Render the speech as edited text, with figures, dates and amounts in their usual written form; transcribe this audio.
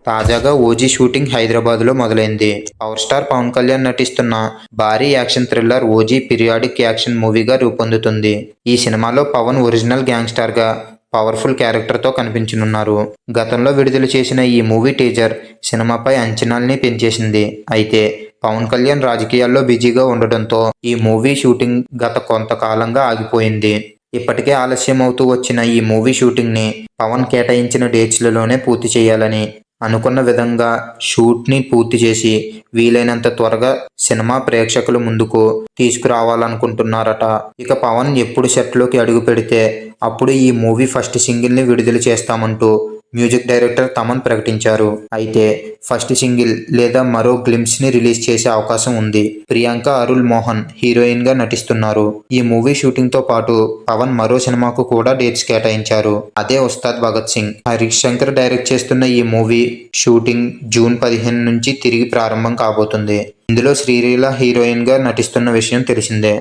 తాజాగా OG shooting హైదరాబాద్లో మొదలైంది. పవర్ స్టార్ పవన్ కళ్యాణ్ నటిస్తున్న భారీ action thriller OG periodic action మూవీగా రూపొందుతుంది. ఈ సినిమాలో పవన్ ఒరిజినల్ గ్యాంగ్స్టర్గా పవర్ఫుల్ క్యారెక్టర్తో కనిపించనున్నారు. గతంలో విడుదల చేసిన ఈ మూవీ టీజర్ సినిమాపై అంచనాల్ని పెంచేసింది. అయితే పవన్ కళ్యాణ్ రాజకీయాల్లో బిజీగా ఉండటంతో ఈ మూవీ షూటింగ్ గత కొంతకాలంగా ఆగిపోయింది. ఇప్పటికే ఆలస్యం అవుతూ వచ్చిన ఈ మూవీ షూటింగ్ని పవన్ కేటాయించిన డేట్స్లలోనే పూర్తి చేయాలని, అనుకున్న విధంగా షూట్ని పూర్తి చేసి వీలైనంత త్వరగా సినిమా ప్రేక్షకుల ముందుకు తీసుకురావాలనుకుంటున్నారట. ఇక పవన్ ఎప్పుడు సెట్లోకి అడుగు పెడితే అప్పుడు ఈ మూవీ ఫస్ట్ సింగిల్ని విడుదల చేస్తామంటూ మ్యూజిక్ డైరెక్టర్ తమన్ ప్రకటించారు. అయితే ఫస్ట్ సింగిల్ లేదా మరో గ్లింప్స్ని రిలీజ్ చేసే అవకాశం ఉంది. ప్రియాంక అరుల్ మోహన్ హీరోయిన్గా నటిస్తున్నారు. ఈ మూవీ షూటింగ్తో పాటు పవన్ మరో సినిమాకు కూడా డేట్స్ కేటాయించారు. అదే ఉస్తాద్ భగత్ సింగ్. హరీష్ శంకర్ డైరెక్ట్ చేస్తున్న ఈ మూవీ షూటింగ్ జూన్ 15 నుంచి తిరిగి ప్రారంభం కాబోతుంది. ఇందులో శ్రీలీల హీరోయిన్గా నటిస్తున్న విషయం తెలిసిందే.